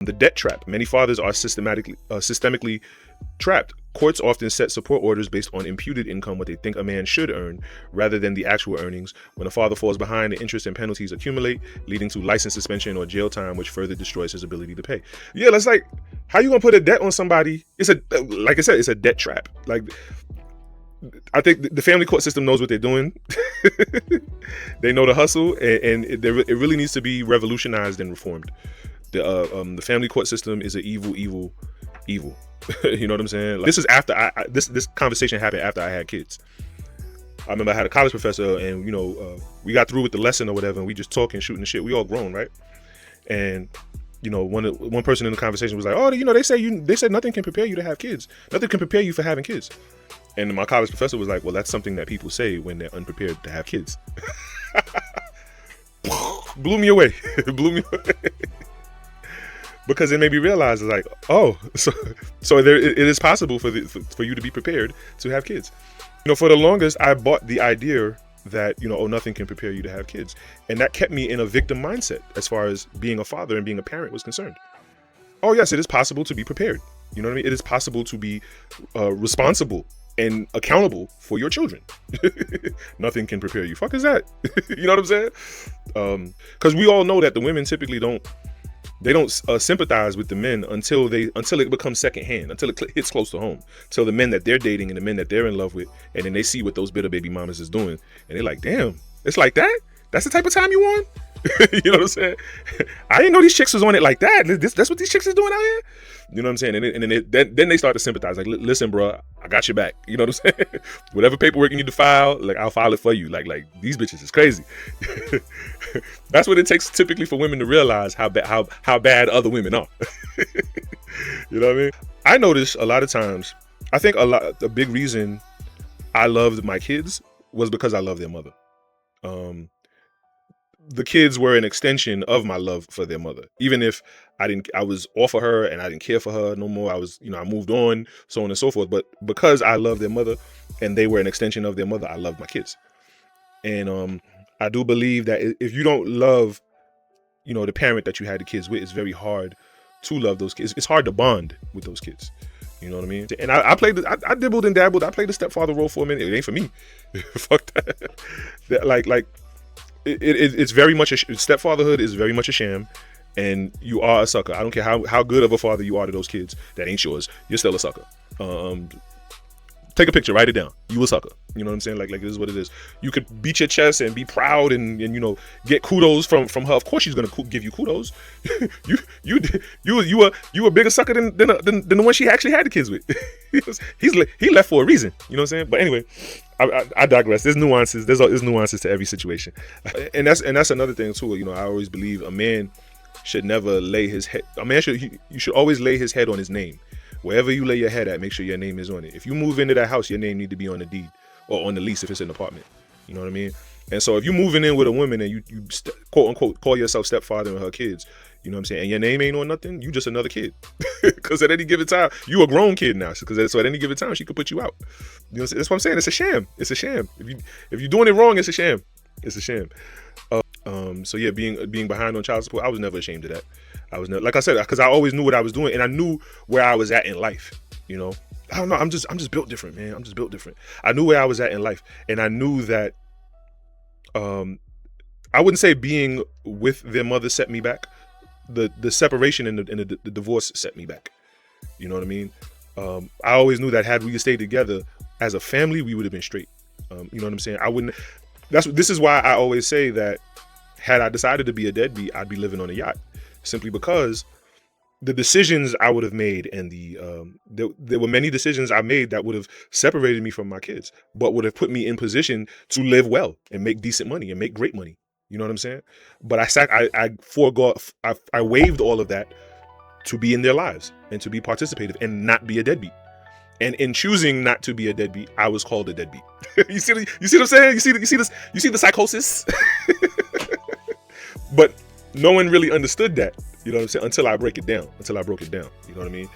The debt trap. Many fathers are systemically trapped. Courts often set support orders based on imputed income, what they think a man should earn, rather than the actual earnings. When a father falls behind, the interest and penalties accumulate, leading to license suspension or jail time, which further destroys his ability to pay. Yeah, that's like, how you gonna put a debt on somebody? Like I said, it's a debt trap. Like, I think the family court system knows what they're doing. They know the hustle, and it really needs to be revolutionized and reformed. The family court system is an evil. You know what I'm saying? Like, this is after this conversation happened after I had kids. I remember I had a college professor, and we got through with the lesson or whatever, and we just talking, shooting the shit. We all grown, right? And one person in the conversation was like, "Oh, they said nothing can prepare you to have kids. Nothing can prepare you for having kids." And my college professor was like, "Well, that's something that people say when they're unprepared to have kids." Blew me away. Because it made me realize, like, oh, so it is possible for you to be prepared to have kids. For the longest, I bought the idea that, nothing can prepare you to have kids. And that kept me in a victim mindset as far as being a father and being a parent was concerned. Oh, yes, it is possible to be prepared. You know what I mean? It is possible to be responsible and accountable for your children. Nothing can prepare you. Fuck is that? You know what I'm saying? Because we all know that the women typically don't sympathize with the men until it becomes secondhand, until it hits close to home, till the men that they're dating and the men that they're in love with, and then they see what those bitter baby mamas is doing, and they're like, damn, it's like that? That's the type of time you want? You know what I'm saying? I didn't know these chicks was on it like that. That's what these chicks is doing out here? You know what I'm saying? And then they start to sympathize. Like, listen, bro, I got your back. You know what I'm saying? Whatever paperwork you need to file, like, I'll file it for you. Like these bitches is crazy. That's what it takes typically for women to realize how bad other women are. You know what I mean? I notice a lot of times, I think a big reason I loved my kids was because I love their mother. The kids were an extension of my love for their mother. Even if I was off of her and I didn't care for her no more, I moved on, so on and so forth. But because I love their mother and they were an extension of their mother, I loved my kids. And I do believe that if you don't love, the parent that you had the kids with, it's very hard to love those kids. It's hard to bond with those kids. You know what I mean? And I dibbled and dabbled. I played the stepfather role for a minute. It ain't for me. Fuck that. It's very much stepfatherhood is very much a sham, and you are a sucker. I don't care how good of a father you are to those kids that ain't yours. You're still a sucker. Take a picture, write it down. You a sucker. You know what I'm saying? Like this is what it is. You could beat your chest and be proud and get kudos from her. Of course she's gonna give you kudos. you a bigger sucker than the one she actually had the kids with. He left for a reason. You know what I'm saying? But anyway, I digress. There's nuances. There's nuances to every situation, and that's another thing too. I always believe a man should never lay his head. You should always lay his head on his name. Wherever you lay your head at, make sure your name is on it. If you move into that house, your name need to be on the deed or on the lease if it's an apartment. You know what I mean? And so if you're moving in with a woman and you quote unquote call yourself stepfather and her kids, you know what I'm saying, and your name ain't on nothing, you just another kid. Because at any given time, you a grown kid now. So at any given time, she could put you out. You know, that's what I'm saying. It's a sham. It's a sham. If you're doing it wrong, it's a sham. It's a sham. So yeah, being behind on child support, I was never ashamed of that. I was never, like I said, because I always knew what I was doing, and I knew where I was at in life. I don't know. I'm just built different, man. I'm just built different. I knew where I was at in life, and I knew that. I wouldn't say being with their mother set me back. The separation and the divorce set me back. You know what I mean? I always knew that had we stayed together as a family, we would have been straight. You know what I'm saying? I wouldn't. This is why I always say that had I decided to be a deadbeat, I'd be living on a yacht. Simply because the decisions I would have made and there were many decisions I made that would have separated me from my kids, but would have put me in position to live well and make decent money and make great money. You know what I'm saying? But I waived all of that to be in their lives and to be participative and not be a deadbeat. And in choosing not to be a deadbeat, I was called a deadbeat. You see what I'm saying? You see the psychosis? But no one really understood that, you know what I'm saying, until I broke it down. You know what I mean?